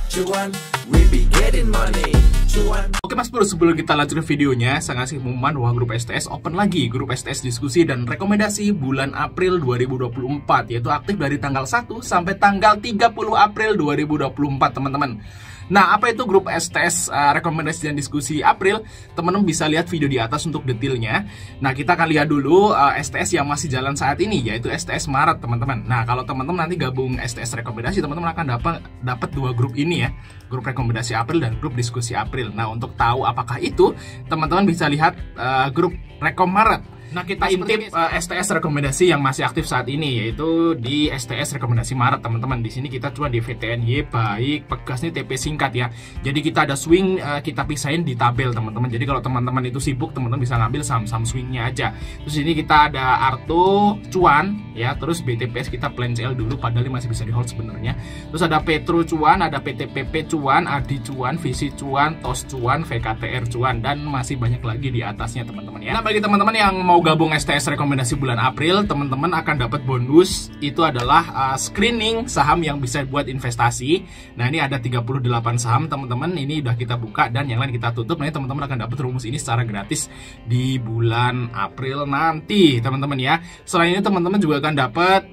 Cuan, we be getting money. Cuan. Oke Mas Bro, sebelum kita lanjut ke videonya, saya ngasih pengumuman bahwa grup STS open lagi. Grup STS diskusi dan rekomendasi bulan April 2024, yaitu aktif dari tanggal 1 sampai tanggal 30 April 2024 teman-teman. Nah, apa itu grup STS rekomendasi dan diskusi April? Teman-teman bisa lihat video di atas untuk detailnya. Nah, kita akan lihat dulu STS yang masih jalan saat ini, yaitu STS Maret, teman-teman. Nah, kalau teman-teman nanti gabung STS rekomendasi, teman-teman akan dapat dua grup ini ya. Grup rekomendasi April dan grup diskusi April. Nah, untuk tahu apakah itu, teman-teman bisa lihat grup Rekom Maret. Nah, kita intip STS rekomendasi yang masih aktif saat ini, yaitu di STS rekomendasi Maret, teman-teman. Di sini kita cuma di VTNY, baik, pegas nih TP singkat ya. Jadi kita ada swing, kita pisahin di tabel, teman-teman. Jadi kalau teman-teman itu sibuk, teman-teman bisa ngambil saham-saham swingnya aja. Terus ini kita ada Arto, Cuan, ya. Terus BTPS kita plan CL dulu, padahal masih bisa di hold sebenarnya. Terus ada Petro Cuan, ada PTPP Cuan, Adi Cuan, Visi Cuan, TOS Cuan, VKTR Cuan, dan masih banyak lagi di atasnya, teman-teman ya. Nah, bagi teman-teman yang mau gabung STS rekomendasi bulan April, teman-teman akan dapat bonus. Itu adalah screening saham yang bisa buat investasi. Nah, ini ada 38 saham, teman-teman. Ini udah kita buka dan yang lain kita tutup. Nah, teman-teman akan dapat rumus ini secara gratis di bulan April nanti, teman-teman ya. Selain ini, teman-teman juga akan dapat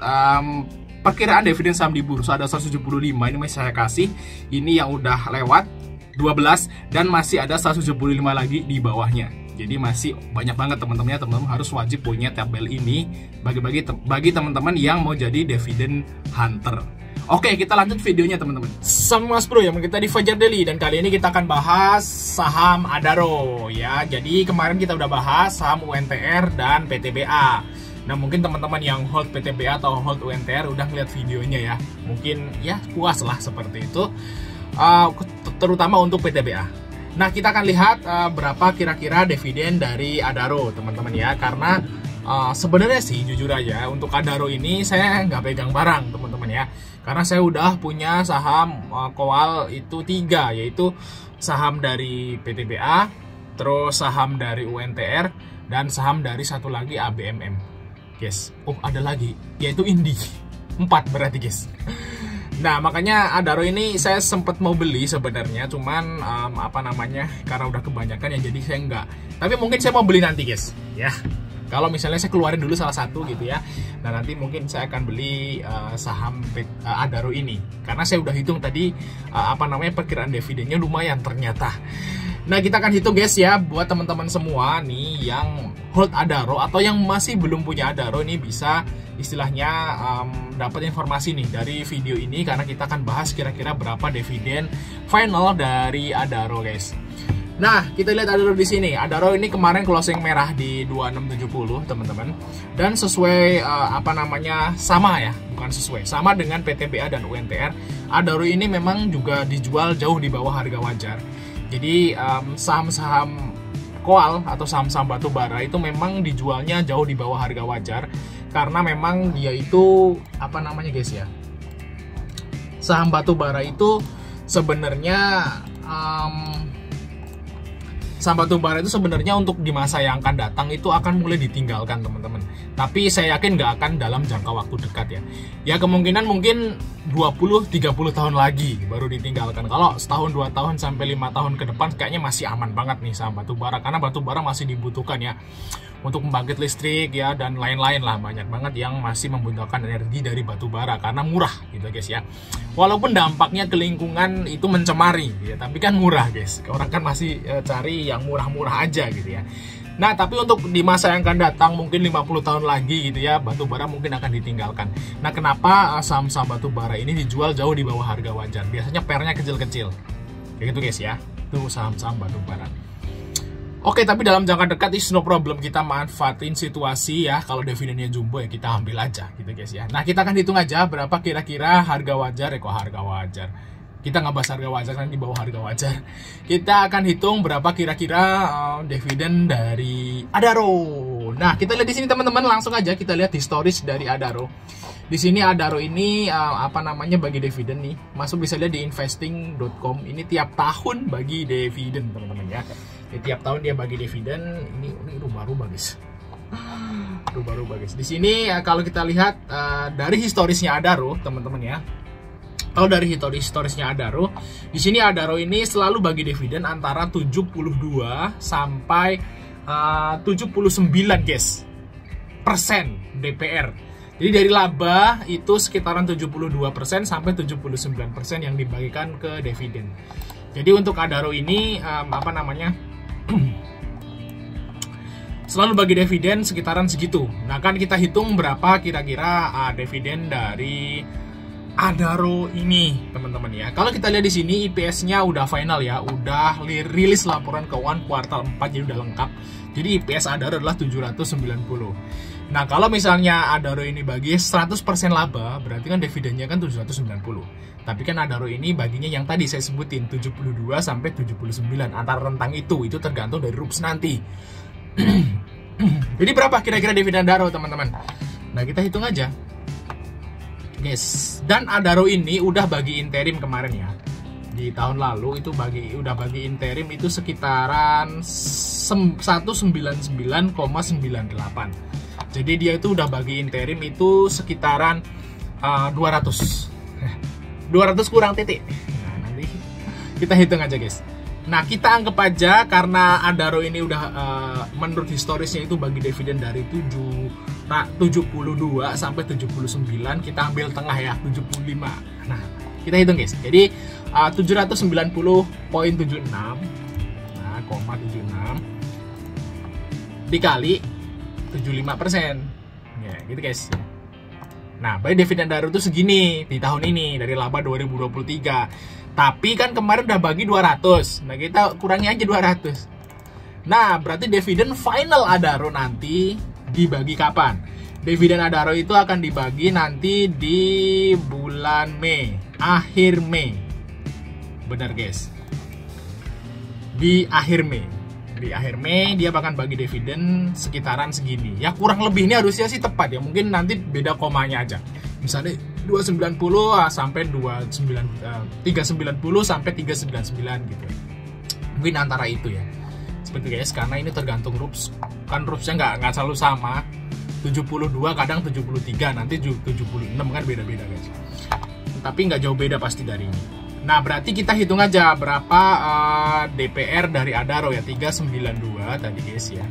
perkiraan dividen saham di bursa. Ada 175, ini masih saya kasih. Ini yang udah lewat 12 dan masih ada 175 lagi di bawahnya. Jadi masih banyak banget teman-teman ya. Teman-teman harus wajib punya tabel ini bagi teman-teman yang mau jadi dividen hunter. Oke, kita lanjut videonya teman-teman. Sama Mas Bro yang kita di Fajar Daily, dan kali ini kita akan bahas saham Adaro ya. Jadi kemarin kita udah bahas saham UNTR dan PTBA. Nah, mungkin teman-teman yang hold PTBA atau hold UNTR udah ngeliat videonya ya. Mungkin ya puas lah seperti itu. Terutama untuk PTBA. Nah, kita akan lihat berapa kira-kira dividen dari Adaro, teman-teman ya. Karena sebenarnya sih jujur aja untuk Adaro ini saya nggak pegang barang, teman-teman ya. Karena saya udah punya saham Kowal itu 3, yaitu saham dari PTBA, terus saham dari UNTR, dan saham dari satu lagi ABMM. Guys, oh ada lagi, yaitu Indi. 4 berarti guys. Nah, makanya Adaro ini saya sempat mau beli sebenarnya, cuman karena udah kebanyakan ya, jadi saya enggak. Tapi mungkin saya mau beli nanti guys ya. Kalau misalnya saya keluarin dulu salah satu gitu ya. Nah, nanti mungkin saya akan beli saham Adaro ini, karena saya udah hitung tadi perkiraan dividennya lumayan ternyata. Nah, kita akan hitung guys ya, buat teman-teman semua nih yang hold Adaro atau yang masih belum punya Adaro, ini bisa istilahnya dapat informasi nih dari video ini, karena kita akan bahas kira-kira berapa dividen final dari Adaro guys. Nah, kita lihat Adaro di sini. Adaro ini kemarin closing merah di 2670 teman-teman, dan sesuai sama ya, bukan sesuai, sama dengan PTBA dan UNTR. Adaro ini memang juga dijual jauh di bawah harga wajar. Jadi saham-saham Kowal atau saham-saham batu bara itu memang dijualnya jauh di bawah harga wajar, karena memang dia itu guys ya, saham batu bara itu sebenarnya saham batu bara itu sebenarnya untuk di masa yang akan datang itu akan mulai ditinggalkan teman-teman. Tapi saya yakin nggak akan dalam jangka waktu dekat ya. Ya kemungkinan mungkin 20-30 tahun lagi baru ditinggalkan. Kalau setahun 2 tahun sampai 5 tahun ke depan kayaknya masih aman banget nih saham batu bara, karena batu bara masih dibutuhkan ya untuk membangkit listrik ya, dan lain-lain lah. Banyak banget yang masih membutuhkan energi dari batu bara karena murah gitu guys ya. Walaupun dampaknya ke lingkungan itu mencemari ya, tapi kan murah guys. Orang kan masih cari yang murah-murah aja gitu ya. Nah, tapi untuk di masa yang akan datang mungkin 50 tahun lagi gitu ya, batu bara mungkin akan ditinggalkan. Nah, kenapa saham-saham batu bara ini dijual jauh di bawah harga wajar? Biasanya pernya kecil-kecil. Kayak gitu guys ya. Itu saham-saham batu bara. Oke, tapi dalam jangka dekat is no problem, kita manfaatin situasi ya. Kalau dividennya jumbo ya kita ambil aja gitu guys ya. Nah, kita akan hitung aja berapa kira-kira harga wajar ya. Kok harga wajar? Kita nggak bahas harga wajar, kan di bawah harga wajar. Kita akan hitung berapa kira-kira dividen dari Adaro. Nah, kita lihat di sini teman-teman, langsung aja kita lihat historis dari Adaro. Di sini Adaro ini bagi dividen nih. Masuk bisa lihat di investing.com. Ini tiap tahun bagi dividen teman-teman ya. Tiap tahun dia bagi dividen. Ini rubah-rubah guys. Rubah-rubah guys. Di sini kalau kita lihat dari historisnya Adaro teman-teman ya. Kalau dari historisnya Adaro, di sini Adaro ini selalu bagi dividen antara 72 sampai 79 guys persen DPR. Jadi dari laba itu sekitaran 72% sampai 79% yang dibagikan ke dividen. Jadi untuk Adaro ini selalu bagi dividen sekitaran segitu. Nah kan kita hitung berapa kira-kira dividen dari Adaro ini, teman-teman ya. Kalau kita lihat di sini IPS-nya udah final ya, udah rilis laporan keuangan kuartal 4 jadi udah lengkap. Jadi IPS Adaro adalah 790. Nah, kalau misalnya Adaro ini bagi 100% laba, berarti kan dividennya kan 790. Tapi kan Adaro ini baginya yang tadi saya sebutin 72 sampai 79, antara rentang itu tergantung dari RUPS nanti. Jadi berapa kira-kira dividen Adaro, teman-teman? Nah, kita hitung aja. Guys, dan Adaro ini udah bagi interim kemarin ya. Di tahun lalu itu udah bagi interim itu sekitaran 199,98. Jadi dia itu udah bagi interim itu sekitaran 200 kurang titik. Nah, nanti kita hitung aja guys. Nah, kita anggap aja karena Adaro ini udah menurut historisnya itu bagi dividen dari 72 sampai 79, kita ambil tengah ya, 75. Nah, kita hitung guys. Jadi 790,76 nah, 76 dikali 75%. Ya, gitu guys. Nah, baik dividen Adaro itu segini di tahun ini dari laba 2023. Tapi kan kemarin udah bagi 200. Nah, kita kurangi aja 200. Nah, berarti dividen final Adaro nanti dibagi kapan? Dividen Adaro itu akan dibagi nanti di bulan Mei, akhir Mei. Benar, guys. Di akhir Mei. Di akhir Mei dia akan bagi dividen sekitaran segini. Ya kurang lebih ini harusnya sih tepat ya. Mungkin nanti beda komanya aja. Misalnya 290 sampai 390 sampai 399 gitu. Mungkin antara itu ya. Seperti guys, karena ini tergantung RUPS. Kan RUPS-nya nggak selalu sama. 72 kadang 73, nanti 76 kan beda-beda guys. Tapi nggak jauh beda pasti dari ini. Nah, berarti kita hitung aja berapa DPR dari Adaro ya, 392 tadi guys ya.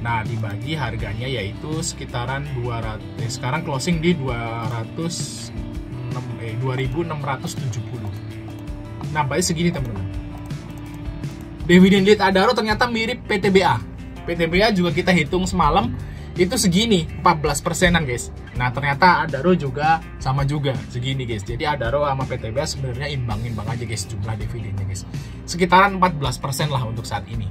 Nah, dibagi harganya yaitu sekitaran 200. Sekarang closing di 2.670. Nah, baik segini teman-teman. Dividen yield Adaro ternyata mirip PTBA. PTBA juga kita hitung semalam itu segini, 14%-an guys. Nah, ternyata Adaro juga sama juga segini guys. Jadi Adaro sama PTBA sebenarnya imbang-imbang aja guys jumlah dividennya guys. Sekitaran 14% lah untuk saat ini.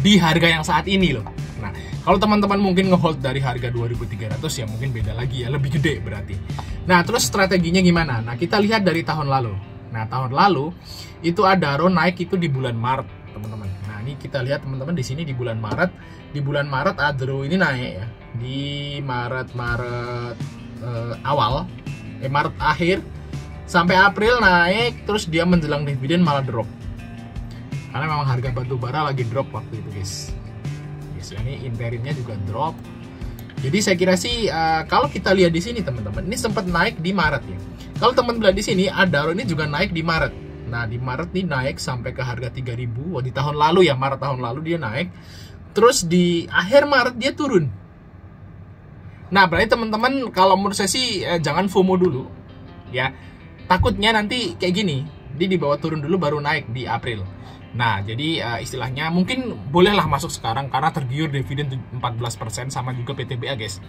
Di harga yang saat ini loh. Nah, kalau teman-teman mungkin ngehold dari harga 2.300 ya mungkin beda lagi ya, lebih gede berarti. Nah, terus strateginya gimana? Nah, kita lihat dari tahun lalu. Nah, tahun lalu itu Adaro naik itu di bulan Maret, teman-teman. Nah, ini kita lihat teman-teman di sini di bulan Maret. Di bulan Maret Adaro ini naik ya. Di Maret awal, Maret akhir sampai April naik, terus dia menjelang dividen malah drop. Karena memang harga batu bara lagi drop waktu itu guys. Ini interimnya juga drop. Jadi saya kira sih kalau kita lihat di sini teman-teman, ini sempat naik di Maret ya. Kalau teman-teman lihat di sini Adaro ini juga naik di Maret. Nah, di Maret nih naik sampai ke harga 3.000. Wah, di tahun lalu ya, Maret tahun lalu dia naik. Terus di akhir Maret dia turun. Nah, berarti teman-teman kalau menurut saya sih jangan FOMO dulu ya. Takutnya nanti kayak gini, dia dibawa turun dulu baru naik di April. Nah, jadi istilahnya mungkin bolehlah masuk sekarang karena tergiur dividen 14% sama juga PTBA guys.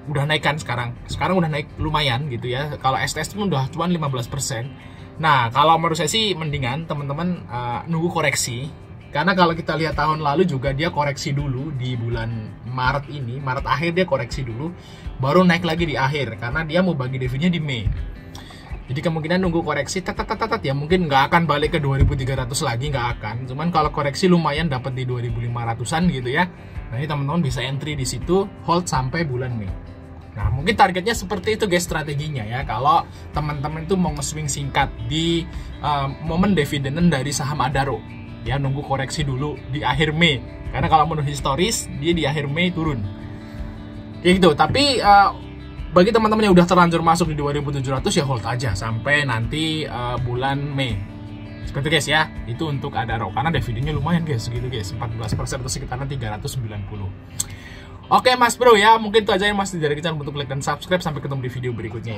Udah naik kan sekarang. Sekarang udah naik lumayan gitu ya. Kalau STS pun udah cuma 15%. Nah, kalau menurut saya sih mendingan teman-teman nunggu koreksi. Karena kalau kita lihat tahun lalu juga dia koreksi dulu di bulan Maret ini. Maret akhir dia koreksi dulu. Baru naik lagi di akhir. Karena dia mau bagi dividennya di Mei. Jadi kemungkinan nunggu koreksi ya mungkin nggak akan balik ke 2.300 lagi, nggak akan. Cuman kalau koreksi lumayan dapat di 2.500-an gitu ya. Nah, ini teman-teman bisa entry di situ, hold sampai bulan Mei. Nah, mungkin targetnya seperti itu guys strateginya ya. Kalau teman-teman itu mau nge-swing singkat di momen dividenan dari saham Adaro. Ya, nunggu koreksi dulu di akhir Mei. Karena kalau menurut historis dia di akhir Mei turun. Kayak gitu. Tapi Bagi teman-teman yang udah terlanjur masuk di 2700 ya hold aja sampai nanti bulan Mei. Seperti guys ya, itu untuk Adaro karena dividennya lumayan guys, segitu guys, 14% atau sekitaran 390. Oke Mas Bro ya, mungkin itu aja yang masih dari kita, untuk like dan subscribe. Sampai ketemu di video berikutnya.